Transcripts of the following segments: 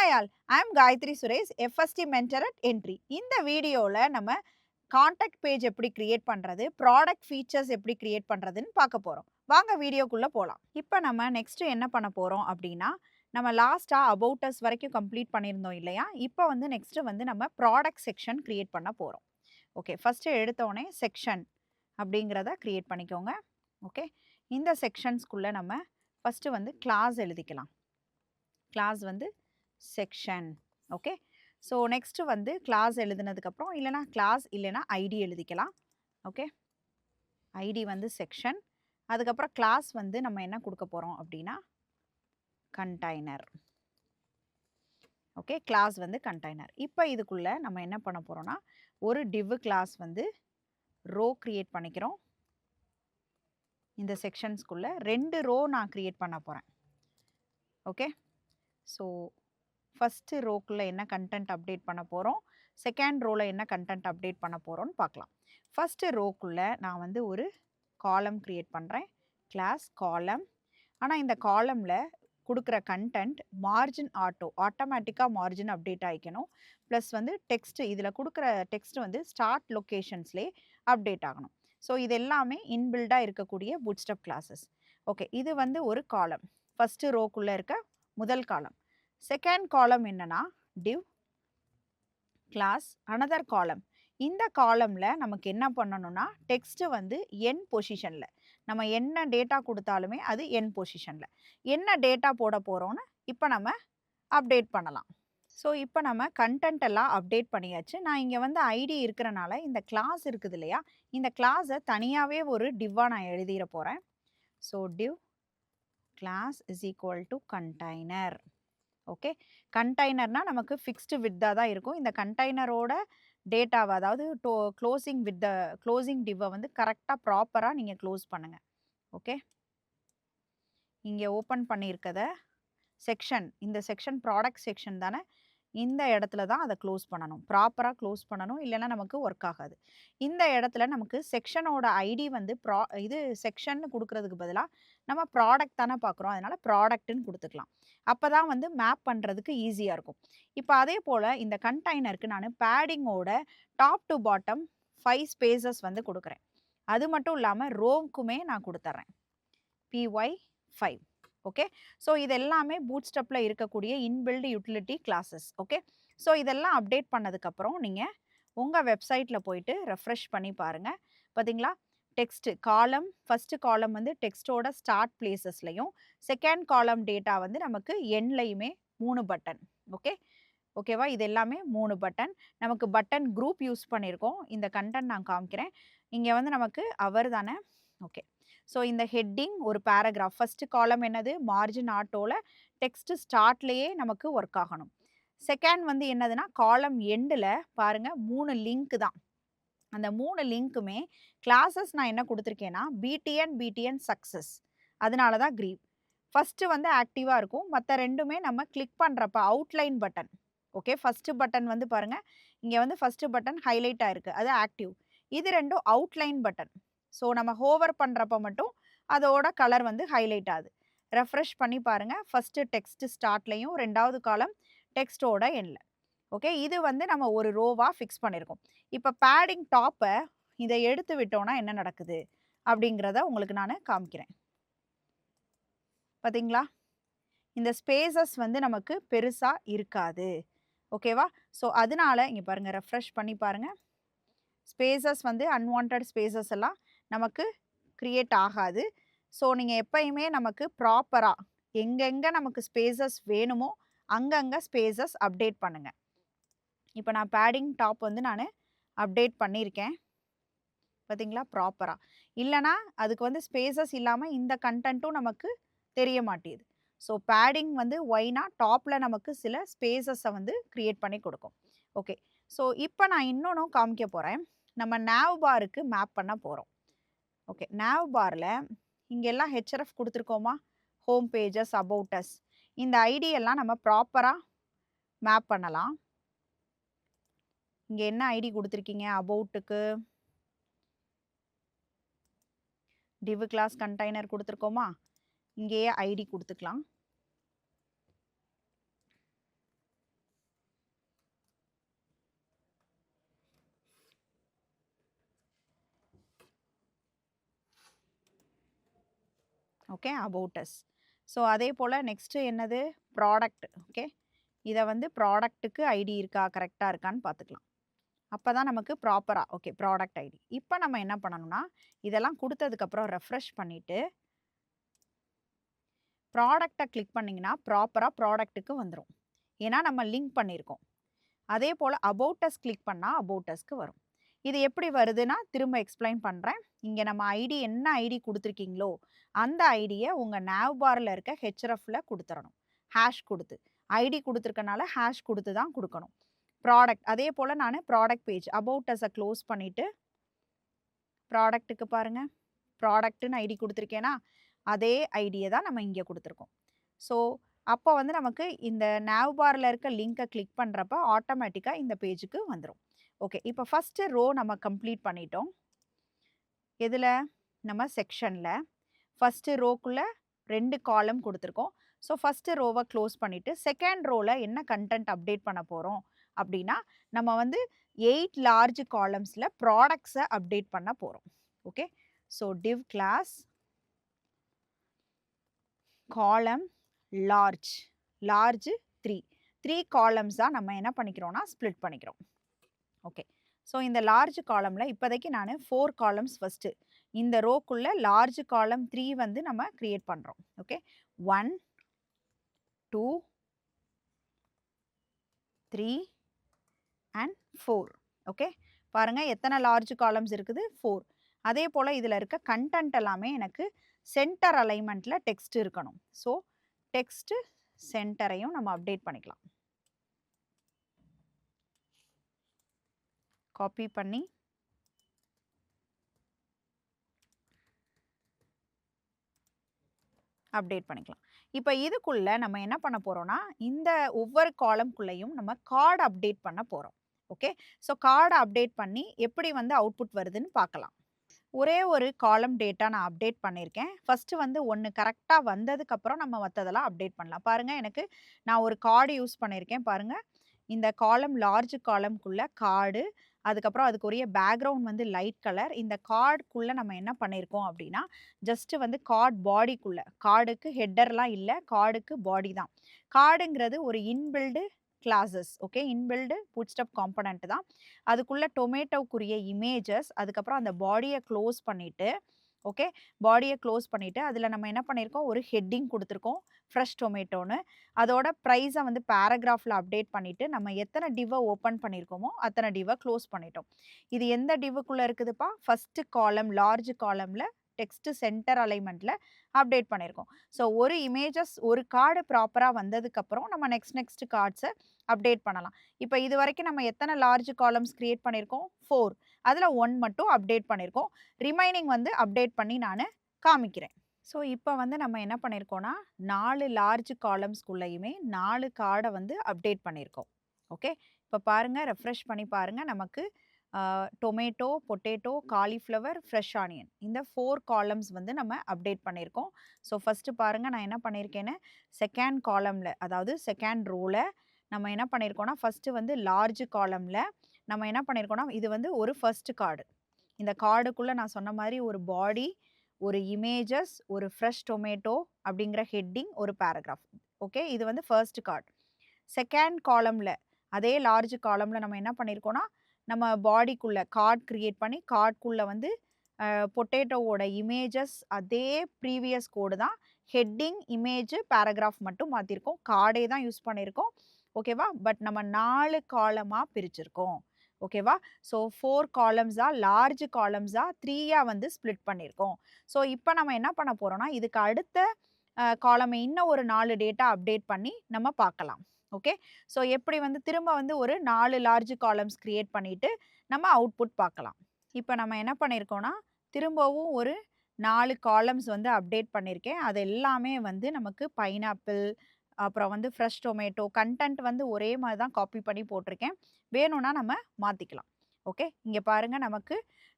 Hi all, I am Gayatri Suresh, FST Mentor at Entry. இந்த வீடியோல நம்ம contact page எப்படி கிரியேட் பண்றது, ப்ராடக்ட் ஃபீச்சர்ஸ் எப்படி கிரியேட் பண்றதுன்னு பார்க்க போறோம். வாங்க வீடியோக்குள்ள போலாம். இப்போ நம்ம நெக்ஸ்ட் என்ன பண்ண போறோம் அப்படின்னா, நம்ம லாஸ்டா அபவுட் அஸ் வரைக்கும் கம்ப்ளீட் பண்ணியிருந்தோம் இல்லையா? இப்போ வந்து நெக்ஸ்ட் வந்து நம்ம ப்ராடக்ட் செக்ஷன் கிரியேட் பண்ண போறோம். ஓகே, ஃபர்ஸ்ட் எடுத்தோடனே செக்ஷன் அப்படிங்கிறத கிரியேட் பண்ணிக்கோங்க. ஓகே, இந்த செக்ஷன்ஸ்குள்ள நம்ம ஃபர்ஸ்ட் வந்து கிளாஸ் எழுதிக்கலாம். கிளாஸ் வந்து செக்ஷன். ஓகே, ஸோ நெக்ஸ்ட் வந்து கிளாஸ் எழுதுனதுக்கப்புறம் இல்லைனா கிளாஸ் இல்லைனா ஐடி எழுதிக்கலாம். ஓகே, ஐடி வந்து செக்ஷன், அதுக்கப்புறம் கிளாஸ் வந்து நம்ம என்ன கொடுக்க போகிறோம் அப்படின்னா கண்டெய்னர். ஓகே, கிளாஸ் வந்து கண்டெய்னர். இப்போ இதுக்குள்ளே நம்ம என்ன பண்ண போகிறோம்னா ஒரு div கிளாஸ் வந்து ரோ கிரியேட் பண்ணிக்கிறோம். இந்த செக்ஷன்ஸ்குள்ளே 2 ரோ நான் கிரியேட் பண்ண போகிறேன். ஓகே, ஸோ ஃபஸ்ட்டு ரோக்குள்ளே என்ன கண்டென்ட் அப்டேட் பண்ண போகிறோம், செகண்ட் ரோவில் என்ன கண்டென்ட் அப்டேட் பண்ண போகிறோம்னு பார்க்கலாம். ஃபஸ்ட்டு ரோக்குள்ளே நான் வந்து ஒரு காலம் க்ரியேட் பண்ணுறேன், கிளாஸ் காலம். ஆனால் இந்த காலமில் கொடுக்குற கண்டென்ட் மார்ஜின் ஆட்டோமேட்டிக்காக மார்ஜின் அப்டேட் ஆகிக்கணும். ப்ளஸ் வந்து டெக்ஸ்ட், இதில் கொடுக்குற டெக்ஸ்ட் வந்து ஸ்டார்ட் லொக்கேஷன்ஸ்லேயே அப்டேட் ஆகணும். ஸோ இது எல்லாமே இன்பில்டாக இருக்கக்கூடிய பூட்ஸ்ட்ராப் கிளாஸஸ். ஓகே, இது வந்து ஒரு காலம், ஃபஸ்ட்டு ரோக்குள்ளே இருக்க முதல் காலம். செகண்ட் காலம் என்னன்னா div கிளாஸ் another காலம். இந்த காலமில் நமக்கு என்ன பண்ணணும்னா டெக்ஸ்ட் வந்து என் பொசிஷனில், நம்ம என்ன டேட்டா கொடுத்தாலுமே அது என் பொசிஷனில், என்ன டேட்டா போட போகிறோன்னு இப்போ நம்ம அப்டேட் பண்ணலாம். ஸோ இப்போ நம்ம கண்டென்ட் எல்லாம் அப்டேட் பண்ணியாச்சு. நான் இங்கே வந்து ஐடி இருக்கிறனால இந்த கிளாஸ் இருக்குது இல்லையா, இந்த கிளாஸை தனியாகவே ஒரு டிவ்வாக நான் எழுதிட போகிறேன். So div class is equal to container. Okay, கண்டெய்னர்னா நமக்கு ஃபிக்ஸ்டு வித்தாக தான் இருக்கும். இந்த கண்டெய்னரோட டேட்டாவை, அதாவது க்ளோசிங் வித் த க்ளோசிங் டிவ்வை வந்து கரெக்டாக ப்ராப்பராக நீங்கள் க்ளோஸ் பண்ணுங்கள். ஓகே, இங்கே ஓப்பன் பண்ணியிருக்கத செக்ஷன், இந்த செக்ஷன் ப்ராடக்ட் செக்ஷன் தானே, இந்த இடத்துல தான் அதை க்ளோஸ் பண்ணணும், ப்ராப்பராக க்ளோஸ் பண்ணணும், இல்லைன்னா நமக்கு ஒர்க் ஆகாது. இந்த இடத்துல நமக்கு செக்ஷனோட ஐடி வந்து இது செக்ஷன்னு கொடுக்கறதுக்கு பதிலாக நம்ம ப்ராடக்ட் தானே பார்க்குறோம், அதனால் ப்ராடக்ட்டுன்னு கொடுத்துக்கலாம். அப்போ தான் வந்து மேப் பண்ணுறதுக்கு ஈஸியாக இருக்கும். இப்போ அதே போல் இந்த கண்டெய்னருக்கு நான் பேடிங்கோட டாப் டு பாட்டம் 5 ஸ்பேசஸ் வந்து கொடுக்குறேன். அது மட்டும் இல்லாமல் ரோவுக்குமே நான் கொடுத்துட்றேன் py5. ஓகே, ஸோ இது எல்லாமே பூட்ஸ்ட்ராப்பில் இருக்கக்கூடிய inbuilt utility classes. Okay, so இதெல்லாம் அப்டேட் பண்ணதுக்கப்புறம் நீங்கள் உங்கள் வெப்சைட்டில் போயிட்டு ரெஃப்ரெஷ் பண்ணி பாருங்கள். பார்த்தீங்களா, டெக்ஸ்ட்டு காலம், ஃபஸ்ட்டு காலம் வந்து டெக்ஸ்ட்டோட ஸ்டார்ட் பிளேசஸ்லையும், செகண்ட் காலம் டேட்டா வந்து நமக்கு எண்ட்லையுமே 3 பட்டன். ஓகே, ஓகேவா, இது எல்லாமே 3 பட்டன். நமக்கு பட்டன் குரூப் யூஸ் பண்ணியிருக்கோம். இந்த கண்டென்ட் நான் காமிக்கிறேன். இங்கே வந்து நமக்கு அவர் தானே. ஓகே, ஸோ இந்த ஹெட்டிங் ஒரு பேராகிராஃப், ஃபஸ்ட்டு காலம் என்னது மார்ஜின் ஆட்டோவில் டெக்ஸ்ட் ஸ்டார்ட்லேயே நமக்கு ஒர்க் ஆகணும். செகண்ட் வந்து என்னதுன்னா காலம் எண்டில் பாருங்கள் 3 லிங்க் தான். அந்த 3 லிங்க்குமே கிளாஸஸ் நான் என்ன கொடுத்துருக்கேன்னா பிடிஎன் சக்ஸஸ், அதனால தான் கிரீவ். ஃபஸ்ட்டு வந்து ஆக்டிவாக இருக்கும், மற்ற ரெண்டுமே நம்ம கிளிக் பண்ணுறப்ப outline button. Okay, first button வந்து பாருங்கள், இங்கே வந்து ஃபஸ்ட்டு பட்டன் ஹைலைட் ஆகிருக்கு, அது ஆக்டிவ். இது ரெண்டும் அவுட்லைன் பட்டன். ஸோ நம்ம ஹோவர் பண்ணுறப்ப மட்டும் அதோட கலர் வந்து ஹைலைட் ஆகுது. ரெஃப்ரெஷ் பண்ணி பாருங்கள், ஃபஸ்ட்டு டெக்ஸ்ட் ஸ்டார்ட்லையும் ரெண்டாவது காலம் டெக்ஸ்ட்டோட எண்ணில். ஓகே, இது வந்து நம்ம ஒரு ரோவாக ஃபிக்ஸ் பண்ணியிருக்கோம். இப்போ பேடிங் டாப்பை இதை எடுத்து விட்டோன்னா என்ன நடக்குது அப்படிங்கிறத உங்களுக்கு நான் காமிக்கிறேன். பார்த்தீங்களா, இந்த ஸ்பேசஸ் வந்து நமக்கு பெருசாக இருக்காது. ஓகேவா, ஸோ அதனால இங்கே பாருங்கள், ரெஃப்ரெஷ் பண்ணி பாருங்கள், ஸ்பேசஸ் வந்து அன்வான்ட் ஸ்பேசஸ் எல்லாம் நமக்கு க்ரியேட் ஆகாது. ஸோ நீங்கள் எப்பயுமே நமக்கு ப்ராப்பராக எங்கெங்கே நமக்கு ஸ்பேசஸ் வேணுமோ அங்கங்கே ஸ்பேசஸ் அப்டேட் பண்ணுங்கள். இப்போ நான் பேடிங் டாப் வந்து நான் அப்டேட் பண்ணியிருக்கேன், பார்த்தீங்களா, ப்ராப்பராக. இல்லைனா அதுக்கு வந்து ஸ்பேசஸ் இல்லாமல் இந்த கண்டென்ட்டும் நமக்கு தெரிய மாட்டேது. ஸோ பேடிங் வந்து ஒய்னா டாப்பில் நமக்கு சில ஸ்பேசஸை வந்து க்ரியேட் பண்ணி கொடுக்கும். ஓகே, ஸோ இப்போ நான் இன்னொன்றும் காமிக்க போகிறேன். நம்ம nav பாருக்கு மேப் பண்ண போகிறோம். ஓகே, nav பாரில் இங்கெல்லாம் HRF கொடுத்துருக்கோமா, home pages, about us, இந்த ஐடி எல்லாம் நம்ம ப்ராப்பராக மேப் பண்ணலாம். இங்கே என்ன ஐடி கொடுத்துருக்கீங்க, அபவுட்டுக்கு div கிளாஸ் கண்டெய்னர் கொடுத்துருக்கோமா, இங்கேயே ஐடி கொடுத்துக்கலாம். Okay, about us. ஸோ அதே போல் நெக்ஸ்ட்டு என்னது, ப்ராடக்ட். ஓகே, இதை வந்து ப்ராடக்ட்டுக்கு ஐடி இருக்கா, கரெக்டாக இருக்கான்னு பார்த்துக்கலாம். அப்போ தான் நமக்கு ப்ராப்பராக ஓகே ப்ராடக்ட் ஐடி. இப்போ நம்ம என்ன பண்ணணும்னா, இதெல்லாம் கொடுத்ததுக்கப்புறம் ரெஃப்ரெஷ் பண்ணிவிட்டு ப்ராடக்டை கிளிக் பண்ணிங்கன்னா ப்ராப்பராக ப்ராடக்ட்டுக்கு வந்துடும். ஏன்னா நம்ம லிங்க் பண்ணியிருக்கோம். அதே போல் அபவுட் அஸ் கிளிக் பண்ணால் அபவுட் அஸ்க்கு வரும். இது எப்படி வருதுன்னா திரும்ப எக்ஸ்பிளைன் பண்ணுறேன். இங்கே நம்ம ஐடி என்ன ஐடி கொடுத்துருக்கீங்களோ அந்த ஐடியை உங்கள் nav பாரில் இருக்க ஹெச்எஃப்ல கொடுத்துடணும். ஹேஷ் கொடுத்து ஐடி கொடுத்துருக்கனால ஹேஷ் கொடுத்து தான் கொடுக்கணும். ப்ராடக்ட் அதே போல் நான் ப்ராடக்ட் பேஜ் அபவுட் அஸை க்ளோஸ் பண்ணிவிட்டு ப்ராடக்ட்டுக்கு பாருங்கள், ப்ராடக்ட்டுன்னு ஐடி கொடுத்துருக்கேன்னா அதே ஐடியை தான் நம்ம இங்கே கொடுத்துருக்கோம். ஸோ அப்போ வந்து நமக்கு இந்த nav பாரில் இருக்க லிங்கை கிளிக் பண்ணுறப்ப ஆட்டோமேட்டிக்காக இந்த பேஜுக்கு வந்துடும். ஓகே, இப்போ ஃபஸ்ட்டு ரோ நம்ம கம்ப்ளீட் பண்ணிட்டோம். எதில், நம்ம செக்ஷனில் ஃபஸ்ட்டு ரோக்குள்ளே 2 காலம் கொடுத்துருக்கோம். ஸோ ஃபஸ்ட்டு ரோவை க்ளோஸ் பண்ணிவிட்டு செகண்ட் ரோவில் என்ன கண்டென்ட் அப்டேட் பண்ண போகிறோம் அப்படின்னா, நம்ம வந்து 8 லார்ஜ் காலம்ஸில் ப்ராடக்ட்ஸை அப்டேட் பண்ண போகிறோம். ஓகே, ஸோ div class காலம் லார்ஜ் 3 காலம்ஸாக நம்ம என்ன பண்ணிக்கிறோம்னா ஸ்ப்ளிட் பண்ணிக்கிறோம். ஓகே, ஸோ இந்த லார்ஜ் காலமில் இப்போதைக்கு நான் 4 காலம்ஸ் ஃபஸ்ட்டு இந்த ரோக்குள்ளே லார்ஜ் காலம் 3 வந்து நம்ம க்ரியேட் பண்ணுறோம். Okay, 1 2 3 and 4. ஓகே, பாருங்கள் எத்தனை லார்ஜ் காலம்ஸ் இருக்குது, 4. அதே போல் இதில் இருக்க கண்டென்ட் எல்லாமே எனக்கு சென்டர் அலைன்மெண்ட்டில் டெக்ஸ்ட் இருக்கணும். ஸோ டெக்ஸ்ட்டு சென்டரையும் நம்ம அப்டேட் பண்ணிக்கலாம். காப்பி பண்ணி அப்டேட் பண்ணிக்கலாம். இப்போ இதுக்குள்ளே நம்ம என்ன பண்ண போகிறோம்னா, இந்த ஒவ்வொரு காலம்குள்ளேயும் நம்ம கார்டு அப்டேட் பண்ண போகிறோம். ஓகே, ஸோ கார்டை அப்டேட் பண்ணி எப்படி வந்து அவுட்புட் வருதுன்னு பார்க்கலாம். ஒரே ஒரு காலம் டேட்டா நான் அப்டேட் பண்ணியிருக்கேன். ஃபஸ்ட்டு வந்து ஒன்று கரெக்டாக வந்ததுக்கப்புறம் நம்ம மற்றதெல்லாம் அப்டேட் பண்ணலாம். பாருங்கள், எனக்கு நான் ஒரு கார்டு யூஸ் பண்ணியிருக்கேன். பாருங்கள், இந்த காலம் லார்ஜ் காலம்குள்ளே கார்டு, அதுக்கப்புறம் அதுக்குரிய பேக்ரவுண்ட் வந்து லைட் கலர். இந்த கார்டுக்குள்ளே நம்ம என்ன பண்ணியிருக்கோம் அப்படின்னா, ஜஸ்ட்டு வந்து கார்டு பாடிக்குள்ளே, கார்டுக்கு ஹெட்டர்லாம் இல்லை, கார்டுக்கு பாடி தான். கார்டுங்கிறது ஒரு inbuilt classes. Okay, inbuilt bootstrap component தான். அதுக்குள்ளே டொமேட்டோக்குரிய இமேஜஸ், அதுக்கப்புறம் அந்த பாடியை க்ளோஸ் பண்ணிவிட்டு, ஓகே, பாடியை க்ளோஸ் பண்ணிவிட்டு அதில் நம்ம என்ன பண்ணியிருக்கோம், ஒரு ஹெட்டிங் கொடுத்துருக்கோம் ஃப்ரெஷ் டொமேட்டோன்னு. அதோட ப்ரைஸை வந்து பேராகிராஃபில் அப்டேட் பண்ணிவிட்டு நம்ம எத்தனை டிவ்வை ஓப்பன் பண்ணியிருக்கோமோ அத்தனை டிவ்வை க்ளோஸ் பண்ணிட்டோம். இது எந்த டிவ்வுக்குள்ளே இருக்குதுப்பா, ஃபஸ்ட்டு காலம் லார்ஜ் காலமில் டெக்ஸ்ட் சென்டர் அலைன்மெண்ட்டில் அப்டேட் பண்ணியிருக்கோம். ஸோ ஒரு இமேஜஸ் ஒரு கார்டு ப்ராப்பராக வந்ததுக்கப்புறம் நம்ம நெக்ஸ்ட் கார்ட்ஸை அப்டேட் பண்ணலாம். இப்போ இது வரைக்கும் நம்ம எத்தனை லார்ஜ் காலம்ஸ் க்ரியேட் பண்ணியிருக்கோம், 4. அதில் 1 மட்டும் அப்டேட் பண்ணியிருக்கோம். ரிமைனிங் வந்து அப்டேட் பண்ணி நான் காமிக்கிறேன். ஸோ இப்போ வந்து நம்ம என்ன பண்ணியிருக்கோம்னா 4 லார்ஜ் காலம்ஸ்குள்ளேயுமே 4 கார்டை வந்து அப்டேட் பண்ணியிருக்கோம். ஓகே, இப்போ பாருங்கள், ரெஃப்ரெஷ் பண்ணி பாருங்கள், நமக்கு tomato, potato, cauliflower, fresh onion இந்த 4 காலம்ஸ் வந்து நம்ம அப்டேட் பண்ணியிருக்கோம். ஸோ ஃபஸ்ட்டு பாருங்கள், நான் என்ன பண்ணியிருக்கேன்னு செகண்ட் காலமில், அதாவது செகண்ட் ரோவில் நம்ம என்ன பண்ணியிருக்கோம்னா, ஃபஸ்ட்டு வந்து லார்ஜ் காலமில் நம்ம என்ன பண்ணியிருக்கோம்னா, இது வந்து ஒரு ஃபர்ஸ்ட் கார்டு. இந்த கார்டுக்குள்ளே நான் சொன்ன மாதிரி ஒரு பாடி, ஒரு இமேஜஸ், ஒரு ஃப்ரெஷ் டொமேட்டோ அப்படிங்கிற ஹெட்டிங், ஒரு பேராகிராஃப். ஓகே, இது வந்து ஃபர்ஸ்ட் கார்டு. செகண்ட் காலமில் அதே லார்ஜ் காலமில் நம்ம என்ன பண்ணியிருக்கோம்னா, நம்ம பாடிக்குள்ளே கார்டு க்ரியேட் பண்ணி கார்டுக்குள்ளே வந்து பொட்டேட்டோவோட இமேஜஸ் அதே ப்ரீவியஸ் கோடு தான், ஹெட்டிங், இமேஜ், பேராகிராஃப் மட்டும் மாற்றிருக்கோம். கார்டே தான் யூஸ் பண்ணியிருக்கோம். ஓகேவா, பட் நம்ம 4 காலமாக பிரிச்சிருக்கோம். ஓகேவா, ஸோ 4 காலம்ஸாக லார்ஜ் காலம்ஸாக 3யாக வந்து ஸ்ப்ளிட் பண்ணியிருக்கோம். ஸோ இப்போ நம்ம என்ன பண்ண போகிறோம்னா, இதுக்கு அடுத்த காலமை இன்னும் ஒரு 4 டேட்டா அப்டேட் பண்ணி நம்ம பார்க்கலாம். ஓகே, ஸோ எப்படி வந்து திரும்ப வந்து ஒரு 4 லார்ஜ் காலம்ஸ் க்ரியேட் பண்ணிவிட்டு நம்ம அவுட்புட் பார்க்கலாம். இப்போ நம்ம என்ன பண்ணியிருக்கோம்னா, திரும்பவும் ஒரு 4 காலம்ஸ் வந்து அப்டேட் பண்ணியிருக்கேன். அது எல்லாமே வந்து நமக்கு பைனாப்பிள், அப்புறம் வந்து ஃப்ரெஷ் டொமேட்டோ, கண்டென்ட் வந்து ஒரே மாதிரி தான் காப்பி பண்ணி போட்டிருக்கேன். வேணும்னா நம்ம மாற்றிக்கலாம். ஓகே, இங்கே பாருங்கள்,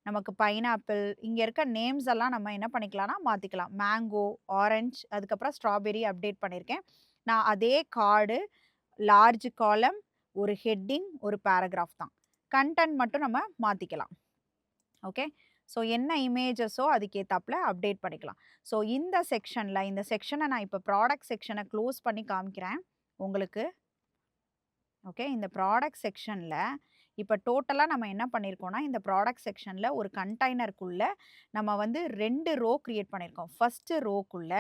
நமக்கு பைனாப்பிள், இங்கே இருக்க நேம்ஸ் எல்லாம் நம்ம என்ன பண்ணிக்கலாம்னா மாற்றிக்கலாம். மேங்கோ, ஆரஞ்ச், அதுக்கப்புறம் ஸ்ட்ராபெரி அப்டேட் பண்ணியிருக்கேன். நான் அதே கார்டு, லார்ஜ் காலம், ஒரு ஹெட்டிங், ஒரு பேராகிராஃப் தான். கண்டென்ட் மட்டும் நம்ம மாற்றிக்கலாம். ஓகே, ஸோ என்ன இமேஜஸோ அதுக்கேத்தாப்புல அப்டேட் பண்ணிக்கலாம். ஸோ இந்த செக்ஷனை நான் இப்போ ப்ராடக்ட் செக்ஷனை க்ளோஸ் பண்ணி காமிக்கிறேன் உங்களுக்கு. ஓகே, இந்த ப்ராடக்ட் செக்ஷனில் இப்போ டோட்டலாக நம்ம என்ன பண்ணியிருக்கோம்னா, இந்த ப்ராடக்ட் செக்ஷனில் ஒரு கண்டெய்னருக்குள்ள நம்ம வந்து 2 ரோ கிரியேட் பண்ணியிருக்கோம். ஃபர்ஸ்ட் ரோக்குள்ள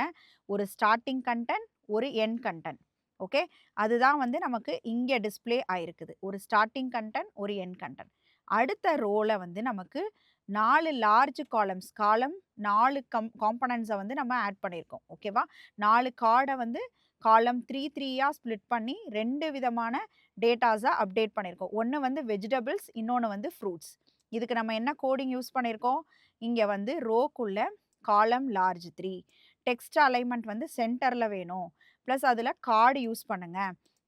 ஒரு ஸ்டார்ட்டிங் கண்டென்ட், ஒரு எண்ட் கண்டென்ட். ஓகே, அதுதான் வந்து நமக்கு இங்கே டிஸ்ப்ளே ஆயிருக்குது. ஒரு ஸ்டார்ட்டிங் கண்டென்ட், ஒரு எண்ட் கண்டென்ட். அடுத்த ரோல வந்து நமக்கு 4 லார்ஜ் காலம் 4 காம்பனன்ட்ஸை வந்து நம்ம ஆட் பண்ணியிருக்கோம். ஓகேவா, 4 கார்டை வந்து காலம் 3 3யா ஸ்ப்ளிட் பண்ணி 2 விதமான டேட்டாஸை அப்டேட் பண்ணியிருக்கோம். ஒன்று வந்து வெஜிடபிள்ஸ், இன்னொன்று வந்து ஃப்ரூட்ஸ். இதுக்கு நம்ம என்ன கோடிங் யூஸ் பண்ணியிருக்கோம், இங்கே வந்து ரோக்குள்ள காலம் லார்ஜ் 3, டெக்ஸ்ட் அலைன்மெண்ட் வந்து சென்டரில் வேணும், ப்ளஸ் அதில் கார்டு யூஸ் பண்ணுங்க.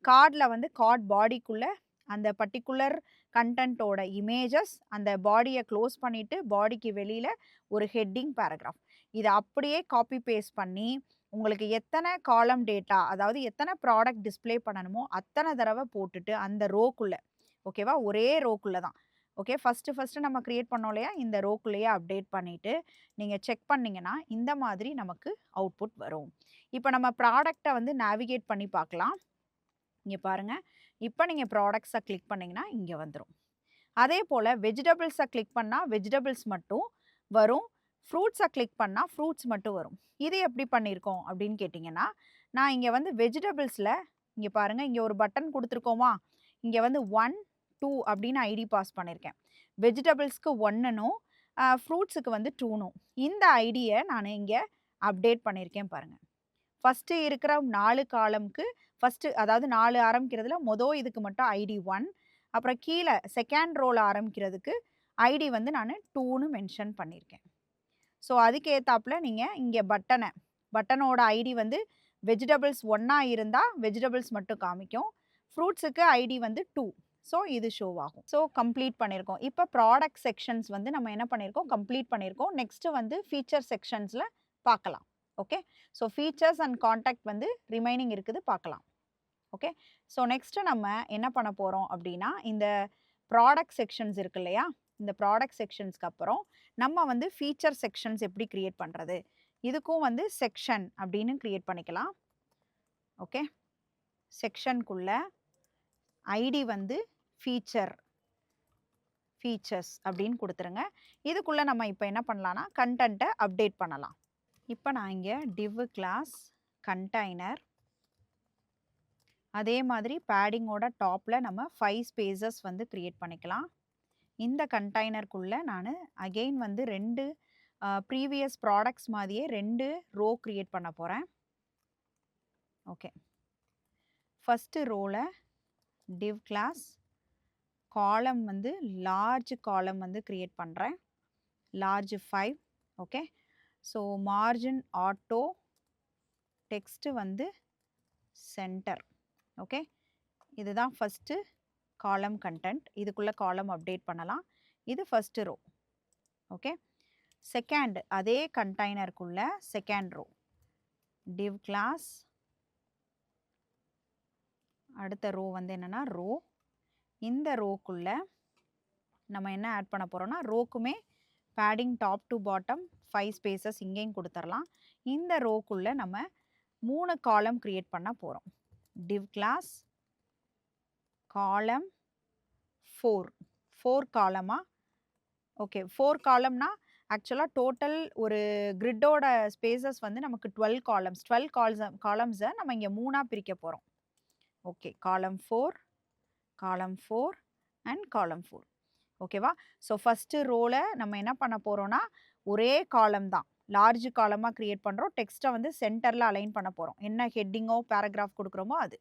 கார்டில் வந்து கார்ட் பாடிக்குள்ள அந்த பர்டிகுலர் கண்டென்ட்டோட இமேஜஸ், அந்த பாடியை க்ளோஸ் பண்ணிவிட்டு பாடிக்கு வெளியில் ஒரு ஹெட்டிங் பேராகிராஃப். இதை அப்படியே காப்பி பேஸ்ட் பண்ணி உங்களுக்கு எத்தனை காலம் டேட்டா, அதாவது எத்தனை ப்ராடக்ட் டிஸ்ப்ளே பண்ணணுமோ அத்தனை தடவை போட்டுட்டு அந்த ரோக்குள்ளே, ஓகேவா, ஒரே ரோக்குள்ளே தான். ஓகே, ஃபஸ்ட்டு நம்ம க்ரியேட் பண்ணோம் இல்லையா, இந்த ரோக்குள்ளேயே அப்டேட் பண்ணிவிட்டு நீங்கள் செக் பண்ணிங்கன்னா இந்த மாதிரி நமக்கு அவுட்புட் வரும். இப்போ நம்ம ப்ராடக்டை வந்து நேவிகேட் பண்ணி பார்க்கலாம். இங்கே பாருங்கள், இப்போ நீங்கள் ப்ராடக்ட்ஸை கிளிக் பண்ணிங்கன்னா இங்கே வந்துடும். அதே போல் வெஜிடபிள்ஸை கிளிக் பண்ணால் வெஜிடபிள்ஸ் மட்டும் வரும், ஃப்ரூட்ஸை கிளிக் பண்ணால் ஃப்ரூட்ஸ் மட்டும் வரும். இது எப்படி பண்ணியிருக்கோம் அப்படின்னு கேட்டிங்கன்னா, நான் இங்கே வந்து வெஜிடபிள்ஸில் இங்கே பாருங்கள், இங்கே ஒரு பட்டன் கொடுத்துருக்கோமா, இங்கே வந்து 1 2 அப்படின்னு ஐடி பாஸ் பண்ணியிருக்கேன். வெஜிடபிள்ஸ்க்கு 1னும் ஃப்ரூட்ஸுக்கு வந்து 2னும் இந்த ஐடியை நான் இங்கே அப்டேட் பண்ணியிருக்கேன் பாருங்கள். ஃபஸ்ட்டு இருக்கிற 4 காலம்க்கு ஃபஸ்ட்டு, அதாவது 4 ஆரம்பிக்கிறதுல இதுக்கு மட்டும் ஐடி 1, அப்புறம் கீழே செகண்ட் ரோவில் ஆரம்பிக்கிறதுக்கு ஐடி வந்து நான் 2ன்னு மென்ஷன் பண்ணியிருக்கேன். ஸோ அதுக்கு ஏற்றாப்புல நீங்கள் இங்கே பட்டனோட ஐடி வந்து வெஜிடபிள்ஸ் 1ஆ இருந்தால் வெஜிடபிள்ஸ் மட்டும் காமிக்கும், ஃப்ரூட்ஸுக்கு ஐடி வந்து 2. ஸோ இது ஷோ ஆகும். ஸோ கம்ப்ளீட் பண்ணியிருக்கோம். இப்போ ப்ராடக்ட் செக்ஷன்ஸ் வந்து நம்ம என்ன பண்ணியிருக்கோம், கம்ப்ளீட் பண்ணியிருக்கோம். நெக்ஸ்ட்டு வந்து ஃபீச்சர் செக்ஷன்ஸில் பார்க்கலாம். Okay, so features and contact வந்து ரிமைனிங் இருக்குது, பார்க்கலாம். ஓகே, ஸோ நெக்ஸ்ட்டு நம்ம என்ன பண்ண போகிறோம் அப்படின்னா, இந்த ப்ராடக்ட் செக்ஷன்ஸ் இருக்கு இல்லையா, இந்த ப்ராடக்ட் செக்ஷன்ஸ்க்கு அப்புறம் நம்ம வந்து ஃபீச்சர் செக்ஷன்ஸ் எப்படி க்ரியேட் பண்ணுறது, இதுக்கும் வந்து செக்ஷன் அப்படின்னு க்ரியேட் பண்ணிக்கலாம். ஓகே, செக்ஷனுக்குள்ள ஐடி வந்து ஃபீச்சர்ஸ் அப்படின்னு கொடுத்துருங்க. இதுக்குள்ளே நம்ம இப்போ என்ன பண்ணலான்னா கண்டென்ட்டை அப்டேட் பண்ணலாம். இப்போ நான் இங்கே div கிளாஸ் கண்டெய்னர், அதே மாதிரி பேடிங்கோட டாப்பில் நம்ம 5 ஸ்பேசஸ் வந்து க்ரியேட் பண்ணிக்கலாம். இந்த கண்டெய்னருக்குள்ளே நான் அகெயின் வந்து 2 ப்ரீவியஸ் ப்ராடக்ட்ஸ் மாதிரியே 2 ரோ க்ரியேட் பண்ண போகிறேன். ஓகே, ஃபஸ்ட்டு ரோவில் div கிளாஸ் காலம் வந்து லார்ஜ் காலம் வந்து க்ரியேட் பண்ணுறேன், large 5. Okay, so margin auto, text வந்து சென்டர். ஓகே, இதுதான் ஃபஸ்ட்டு காலம் கண்டென்ட். இதுக்குள்ளே காலம் அப்டேட் பண்ணலாம். இது ஃபஸ்ட்டு ரோ. ஓகே, செகண்ட் அதே கண்டெய்னருக்குள்ள செகண்ட் ரோ div கிளாஸ், அடுத்த ரோ வந்து என்னென்னா ரோ. இந்த ரோக்குள்ளே நம்ம என்ன ஆட் பண்ண போகிறோம்னா, ரோக்குமே padding top to bottom 5 spaces இங்கேயும் கொடுத்துடலாம். இந்த ரோக்குள்ளே நம்ம 3 காலம் க்ரியேட் பண்ண போகிறோம். div கிளாஸ் காலம் 4 காலமா. ஓகே, 4 காலம்னா ஆக்சுவலாக டோட்டல் ஒரு கிரிட்டோட ஸ்பேசஸ் வந்து நமக்கு 12 காலம்ஸ். 12 காலம்ஸை நம்ம இங்கே 3ஆக பிரிக்க போகிறோம். ஓகே, காலம் 4 அண்ட் காலம் 4. ஓகேவா, ஸோ ஃபஸ்ட்டு ரோவில் நம்ம என்ன பண்ண போகிறோன்னா ஒரே காலம் தான், லார்ஜ் காலமாக க்ரியேட் பண்ணுறோம். டெக்ஸ்ட்டை வந்து சென்டரில் அலைன் பண்ண போகிறோம், என்ன ஹெட்டிங்கோ பேராகிராஃப் கொடுக்குறோமோ அது.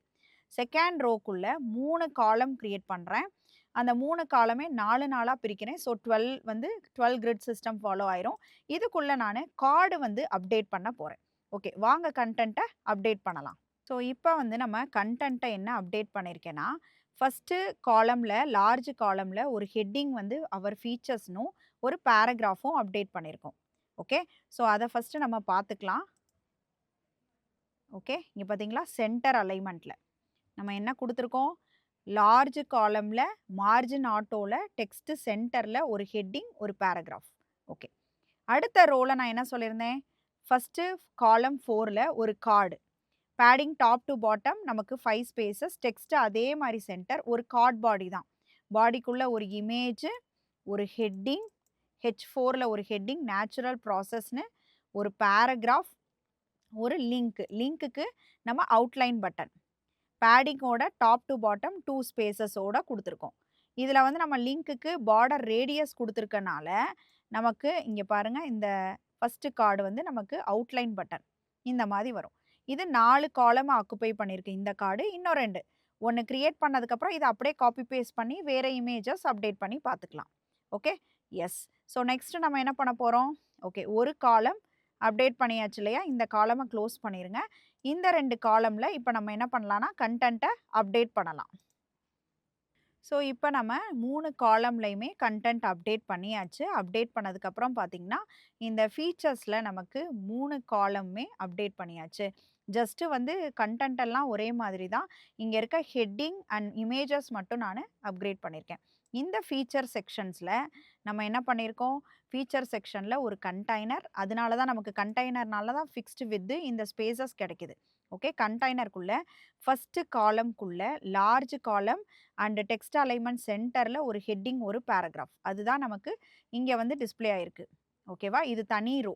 செகண்ட் ரோக்குள்ளே 3 காலம் க்ரியேட் பண்ணுறேன். அந்த 3 காலமே 4 பிரிக்கிறேன். ஸோ 12 கிரிட் சிஸ்டம் ஃபாலோ ஆயிரும். இதுக்குள்ளே நான் கார்டு வந்து அப்டேட் பண்ண போகிறேன். ஓகே, வாங்க கண்டென்ட்டை அப்டேட் பண்ணலாம். ஸோ இப்போ வந்து நம்ம கண்டென்ட்டை என்ன அப்டேட் பண்ணியிருக்கேன்னா, ஃபஸ்ட்டு காலமில் லார்ஜ் காலமில் ஒரு ஹெட்டிங் வந்து அவர் ஃபீச்சர்ஸ்னும் ஒரு பேராகிராஃபும் அப்டேட் பண்ணியிருக்கோம். ஓகே, ஸோ அதை ஃபஸ்ட்டு நம்ம பார்த்துக்கலாம். ஓகே, இங்கே பார்த்தீங்களா சென்டர் அலைன்மெண்ட்டில் நம்ம என்ன கொடுத்துருக்கோம், லார்ஜ் காலமில் மார்ஜின் ஆட்டோவில் டெக்ஸ்ட்டு சென்டரில் ஒரு ஹெட்டிங் ஒரு பேராகிராஃப். ஓகே. அடுத்த ரோல நான் என்ன சொல்லியிருந்தேன்? ஃபர்ஸ்ட்டு காலம் 4ல ஒரு card. Padding top to bottom நமக்கு 5 ஸ்பேசஸ். டெக்ஸ்ட் அதே மாரி சென்டர். ஒரு கார்ட் பாடி தான். பாடிக்குள்ள ஒரு இமேஜ், ஒரு ஹெட்டிங், H4ல ஒரு ஹெட்டிங், நேச்சுரல் ப்ராசஸ்ன்னு ஒரு பேராகிராஃப், ஒரு லிங்க். லிங்க்குக்கு நம்ம அவுட்லைன் பட்டன். பேடிங்கோட டாப் டூ பாட்டம் 2 ஸ்பேசஸோட குடுத்துருக்கோம். இதுல வந்து நம்ம லிங்க்குக்கு பார்டர் ரேடியஸ் குடுத்துருக்கனால, நமக்கு இங்க பாருங்க இந்த ஃபர்ஸ்ட் கார்டு வந்து நமக்கு அவுட்லைன் பட்டன். இந்த மாரி வரும். இது 4 காலமா ஆக்குபை பண்ணியிருக்கு இந்த கார்டு. இன்னும் 2 ஒண்ணு கிரியேட் பண்ணதுக்கப்புறம் இத அப்படியே காப்பி பேஸ்ட் பண்ணி வேற இமேஜஸ் அப்டேட் பண்ணி பார்த்துக்கலாம். ஓகே. எஸ். ஸோ நெக்ஸ்ட் நம்ம என்ன பண்ண போறோம்? ஓகே. ஒரு காலம் அப்டேட் பண்ணியாச்சு இல்லையா? இந்த காலம க்ளோஸ் பண்ணிருங்க. இந்த 2 காலம்ல இப்ப நம்ம என்ன பண்ணலாம்னா, கன்டென்ட்ட அப்டேட் பண்ணலாம். ஸோ, இப்ப நம்ம 3 காலம்லயுமே கன்டென்ட் அப்டேட் பண்ணியாச்சு. அப்டேட் பண்ணதுக்கப்புறம் பார்த்தீங்கன்னா, இந்த ஃபீச்சர்ஸ்ல நமக்கு 3 காலமுமே அப்டேட் பண்ணியாச்சு. ஜஸ்ட் வந்து கன்டென்ட் எல்லாம் ஒரே மாதிரி தான். இங்க இருக்க ஹெட்டிங் அண்ட் இமேஜஸ் மட்டும் நானு அப்கிரேட் பண்ணியிருக்கேன். இந்த ஃபீச்சர் செக்ஷன்ஸ்ல நம்ம என்ன பண்ணியிருக்கோம்? ஃபீச்சர் செக்ஷன்ல ஒரு கண்டெய்னர். அதனால தான் நமக்கு கண்டெய்னர்னால தான் ஃபிக்ஸ்டு வித் இந்த ஸ்பேசஸ் கிடைக்குது. ஓகே. கண்டெய்னருக்குள்ள ஃபர்ஸ்ட் காலம்க்குள்ள large column and text alignment சென்டர்ல ஒரு ஹெட்டிங், ஒரு பேராகிராஃப். அதுதான் நமக்கு இங்க வந்து டிஸ்ப்ளே ஆயிருக்கு. ஓகேவா? இது தனி ரோ.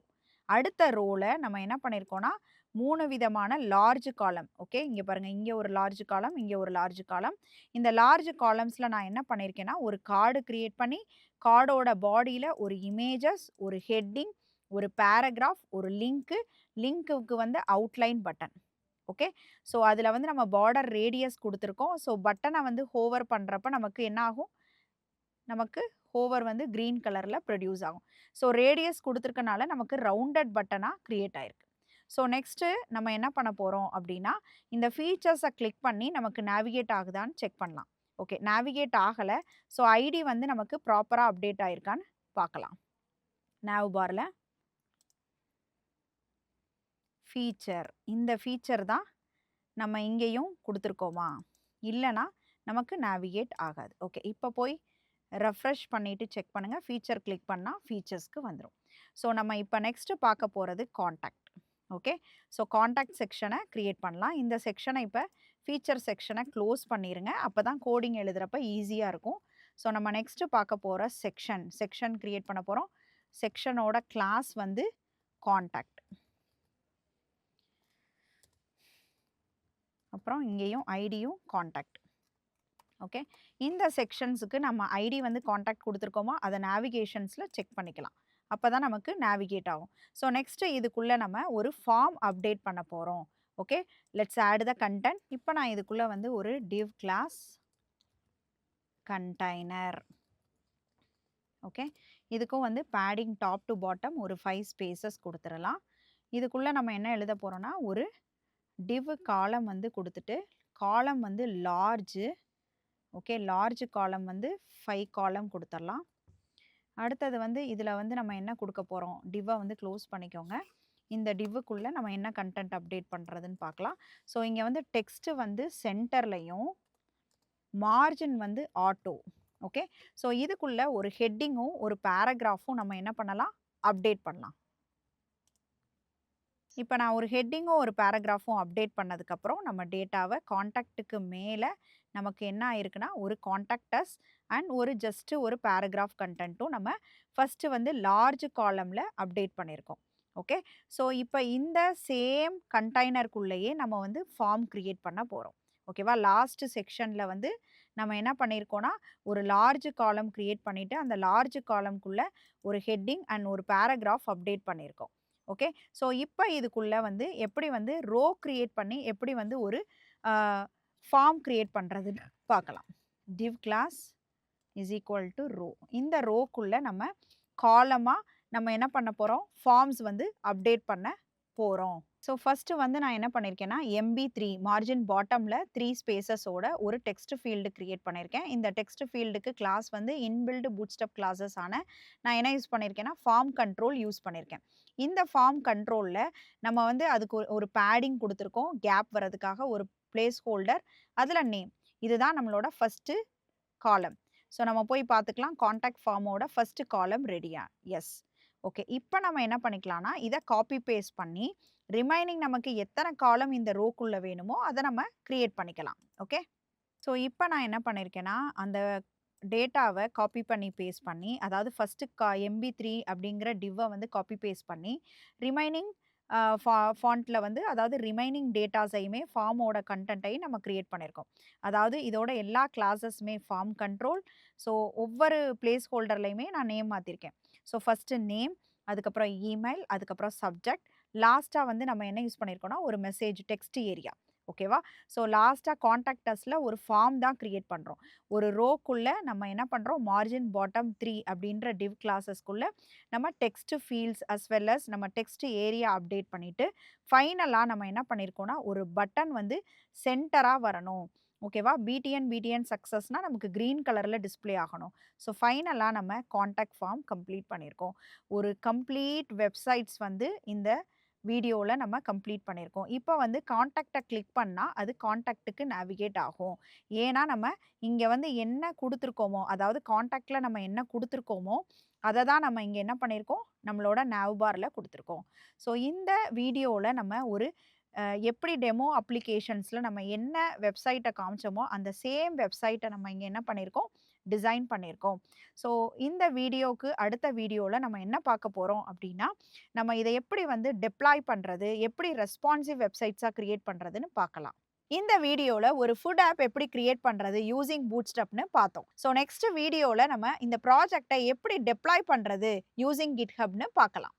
அடுத்த ரோல நம்ம என்ன பண்ணியிருக்கோம்னா, 3 விதமான லார்ஜ் காலம். ஓகே. இங்க பாருங்க. இங்க ஒரு லார்ஜ் காலம், இங்க ஒரு லார்ஜ் காலம். இந்த லார்ஜ் காலம்ஸ்ல நான் என்ன பண்ணியிருக்கேன்னா, ஒரு கார்டு கிரியேட் பண்ணி, கார்டோட பாடியில ஒரு இமேஜஸ், ஒரு ஹெட்டிங், ஒரு பேராகிராஃப், ஒரு லிங்க், லிங்க்குக்கு வந்து அவுட்லைன் பட்டன். ஓகே. ஸோ, அதில வந்து நம்ம பார்டர் ரேடியஸ் குடுத்துருக்கோம். ஸோ, பட்டன வந்து ஹோவர் பண்றப்ப நமக்கு என்ன ஆகும்? நமக்கு ஹோவர் வந்து கிரீன் கலர்ல ப்ரொடியூஸ் ஆகும். ஸோ, ரேடியஸ் குடுத்துருக்கனால நமக்கு ரவுண்டட் பட்டனா கிரியேட் ஆயிருக்கு. ஸோ, நெக்ஸ்ட்டு நம்ம என்ன பண்ண போறோம் அப்டின்னா, இந்த ஃபீச்சர்ஸ கிளிக் பண்ணி நமக்கு நேவிகேட் ஆகுதான்னு செக் பண்ணலாம். ஓகே. நேவிகேட் ஆகல. ஸோ, ஐடி வந்து நமக்கு ப்ராப்பரா அப்டேட் ஆயிருக்கான்னு பார்க்கலாம். நேவ் பார்ல ஃபீச்சர். இந்த ஃபீச்சர் தான் நம்ம இங்கேயும் குடுத்துருக்கோமா? இல்லன்னா, நமக்கு நேவிகேட் ஆகாது. ஓகே. இப்ப போய் ரெஃப்ரெஷ் பண்ணிட்டு செக் பண்ணுங்க. ஃபீச்சர் கிளிக் பண்ணா ஃபீச்சர்ஸ்க்கு வந்துரும். ஸோ, நம்ம இப்ப நெக்ஸ்ட் பார்க்க போறது கான்டாக்ட். ஓகே. ஸோ, கான்டாக்ட் செக்ஷன கிரியேட் பண்ணலாம். இந்த செக்ஷன இப்ப ஃபீச்சர் செக்ஷன க்ளோஸ் பண்ணிருங்க. அப்பதான் கோடிங் எழுதுறப்ப ஈஸியா இருக்கும். ஸோ, நம்ம நெக்ஸ்ட் பார்க்க போற செக்ஷன் கிரியேட் பண்ண போறோம். செக்ஷனோட கிளாஸ் வந்து கான்டாக்ட். அப்புறம் இங்கேயும் ஐடியும் கான்டாக்ட். ஓகே. இந்த செக்ஷன்ஸுக்கு நம்ம ஐடி வந்து கான்டாக்ட் குடுத்துருக்கோமா? அத நேவிகேஷன்ஸ்ல செக் பண்ணிக்கலாம். அப்பதான் நமக்கு நேவிகேட் ஆகும். ஸோ, நெக்ஸ்ட் இதுக்குள்ள நம்ம ஒரு ஃபார்ம் அப்டேட் பண்ண போறோம். Okay. Let's add the content. இப்ப நான் இதுக்குள்ள வந்து ஒரு டிவ் கிளாஸ் கண்டெய்னர். ஓகே. இதுக்கும் வந்து பேடிங் டாப் டூ பாட்டம் ஒரு 5 ஸ்பேசஸ் குடுத்துறலாம். இதுக்குள்ள நம்ம என்ன எழுத போறோம்னா, ஒரு டிவ் காலம் வந்து குடுத்துட்டு, காலம் வந்து லார்ஜ். ஓகே. லார்ஜ் காலம் வந்து 5 காலம் குடுத்துறலாம். அடுத்தது வந்து இதில வந்து நம்ம என்ன குடுக்க போறோம்? டிவ்வ வந்து க்ளோஸ் பண்ணிக்கோங்க. இந்த டிவ்வுக்குள்ள நம்ம என்ன கன்டென்ட் அப்டேட் பண்றதுன்னு பார்க்கலாம். ஸோ, இங்க வந்து டெக்ஸ்ட் வந்து சென்டர்லயும், மார்ஜின் வந்து ஆட்டோ. ஓகே. ஸோ, இதுக்குள்ள ஒரு ஹெட்டிங்கும், ஒரு பேராகிராஃபும் நம்ம என்ன பண்ணலாம்? அப்டேட் பண்ணலாம். இப்ப நான் ஒரு ஹெட்டிங்கும், ஒரு பேராகிராஃபும் அப்டேட் பண்ணதுக்கப்புறம், நம்ம டேட்டாவ கான்டாக்ட்க்கு மேல நமக்கு என்ன ஆயிருக்குன்னா, ஒரு கான்டாக்ட் அஸ் அண்ட் ஒரு ஜஸ்ட் ஒரு பேராகிராஃப் கன்டென்ட்டும் நம்ம ஃபர்ஸ்ட் வந்து லார்ஜ் காலம்ல அப்டேட் பண்ணியிருக்கோம். ஓகே. ஸோ, இப்ப இந்த சேம் கண்டெய்னருக்குள்ளேயே நம்ம வந்து ஃபார்ம் கிரியேட் பண்ண போறோம். ஓகேவா? லாஸ்ட் செக்ஷன்ல வந்து நம்ம என்ன பண்ணியிருக்கோம்னா, ஒரு லார்ஜ் காலம் கிரியேட் பண்ணிட்டு, அந்த லார்ஜ் காலம்க்குள்ள ஒரு ஹெட்டிங் அண்ட் ஒரு பேராகிராஃப் அப்டேட் பண்ணியிருக்கோம். ஓகே. ஸோ, இப்ப இதுக்குள்ள வந்து எப்படி வந்து ரோ கிரியேட் பண்ணி, எப்படி வந்து ஒரு அ ஃபார்ம் கிரியேட் பண்றதுன்னு பார்க்கலாம். Div class is equal to row. இந்த ரோக்குள்ள நம்ம காலமா நம்ம என்ன பண்ண போறோம்? ஃபார்ம்ஸ் வந்து அப்டேட் பண்ண போறோம். ஸோ, ஃபர்ஸ்ட் வந்து நான் என்ன பண்ணியிருக்கேன்னா, MB3 மார்ஜின் பாட்டம்ல 3 ஸ்பேசஸோட ஒரு டெக்ஸ்ட் ஃபீல்டு கிரியேட் பண்ணியிருக்கேன். இந்த டெக்ஸ்ட் ஃபீல்டுக்கு கிளாஸ் வந்து இன்பில்ட் பூட்ஸ்ட்ராப் கிளாஸஸ் ஆன நான் என்ன யூஸ் பண்ணியிருக்கேன்னா, ஃபார்ம் கண்ட்ரோல் யூஸ் பண்ணியிருக்கேன். இந்த ஃபார்ம் கண்ட்ரோல்ல நம்ம வந்து அதுக்கு ஒரு பேடிங் குடுத்துருக்கோம். கேப் வரதுக்காக ஒரு பிளேஸ் ஹோல்டர். அதுல நேம். இதுதான் நம்மளோட ஃபர்ஸ்ட் காலம். ஸோ, நம்ம போய் பார்த்துக்கலாம். கான்டாக்ட் ஃபார்மோட ஃபர்ஸ்ட் காலம் ரெடியா? எஸ். ஓகே. இப்ப நம்ம என்ன பண்ணிக்கலாம்னா, இத காப்பி பேஸ்ட் பண்ணி, ரிமைனிங் நமக்கு எத்தன காலம் இந்த ரோக்குள்ள வேணுமோ, அத நம்ம கிரியேட் பண்ணிக்கலாம். ஓகே. ஸோ, இப்ப நான் என்ன பண்ணியிருக்கேன்னா, அந்த டேட்டாவ காப்பி பண்ணி, பேஸ்ட் பண்ணி, அதாவது ஃபர்ஸ்ட்டு எம்பி3 அப்படிங்கிற டிவ்வ வந்து காப்பி பேஸ்ட் பண்ணி, ரிமைனிங் ஃபாண்ட்ல வந்து அதாவது ரிமைனிங் டேட்டாஸையுமே ஃபார்மோட கன்டென்ட்டையும் நம்ம கிரியேட் பண்ணியிருக்கோம். அதாவது இதோட எல்லா கிளாஸஸுமே ஃபார்ம் கண்ட்ரோல். ஸோ, ஒவ்வொரு பிளேஸ் ஹோல்டர்லயுமே நான் நேம் மாத்திருக்கேன். ஸோ, ஃபர்ஸ்ட்டு நேம், அதுக்கப்புறம் இமெயில், அதுக்கப்புறம் சப்ஜெக்ட், லாஸ்ட்டா வந்து நம்ம என்ன யூஸ் பண்ணியிருக்கோம்னா, ஒரு மெசேஜ் டெக்ஸ்ட் ஏரியா. ஓகேவா? ஸோ, லாஸ்ட்டா கான்டாக்ட் அஸ்ல ஒரு ஃபார்ம் தான் கிரியேட் பண்றோம். ஒரு ரோக்குள்ள நம்ம என்ன பண்றோம், மார்ஜின் பாட்டம் 3 அப்படின்ற டிவ் கிளாஸஸ்க்குள்ள நம்ம text fields as well as நம்ம டெக்ஸ்ட் ஏரியா அப்டேட் பண்ணிட்டு, ஃபைனலா நம்ம என்ன பண்ணியிருக்கோம்னா, ஒரு பட்டன் வந்து சென்டரா வரணும். ஓகேவா? பிடிஎன் சக்சஸ்னா நமக்கு கிரீன் கலர்ல டிஸ்ப்ளே ஆகணும். ஸோ, ஃபைனலா நம்ம கான்டாக்ட் ஃபார்ம் கம்ப்ளீட் பண்ணியிருக்கோம். ஒரு கம்ப்ளீட் வெப்சைட்ஸ் வந்து இந்த வீடியோல நம்ம கம்ப்ளீட் பண்ணியிருக்கோம். இப்ப வந்து கான்டாக்ட்ட கிளிக் பண்ணா, அது கான்டாக்ட்க்கு நேவிகேட் ஆகும். ஏன்னா, நம்ம இங்க வந்து என்ன குடுத்துருக்கோமோ, அதாவது கான்டாக்ட்ல நம்ம என்ன குடுத்துருக்கோமோ, அத தான் நம்ம இங்க என்ன பண்ணியிருக்கோம், நம்மளோட நேவ் பார்ல குடுத்துருக்கோம். ஸோ, இந்த வீடியோல நம்ம ஒரு எப்படி டெமோ அப்ளிகேஷன்ஸ்ல நம்ம என்ன வெப்சைட்ட காமிச்சோமோ, அந்த சேம் வெப்சைட்ட நம்ம இங்க என்ன பண்ணியிருக்கோம், டிசைன் பண்ணியிருக்கோம். ஸோ, இந்த வீடியோக்கு அடுத்த வீடியோல நம்ம என்ன பார்க்க போறோம் அப்டின்னா, நம்ம இத எப்படி வந்து டெப்ளாய் பண்றது, எப்படி ரெஸ்பான்சிவ் வெப்சைட்ஸா கிரியேட் பண்றதுன்னு பார்க்கலாம். இந்த வீடியோல ஒரு ஃபுட் ஆப் எப்படி கிரியேட் பண்றது யூசிங் பூட்ஸ்ட்ராப்ன்னு பார்த்தோம். ஸோ, நெக்ஸ்ட் வீடியோல நம்ம இந்த ப்ராஜெக்ட்ட எப்படி டெப்ளாய் பண்றது யூசிங் GitHubன்னு பார்க்கலாம்.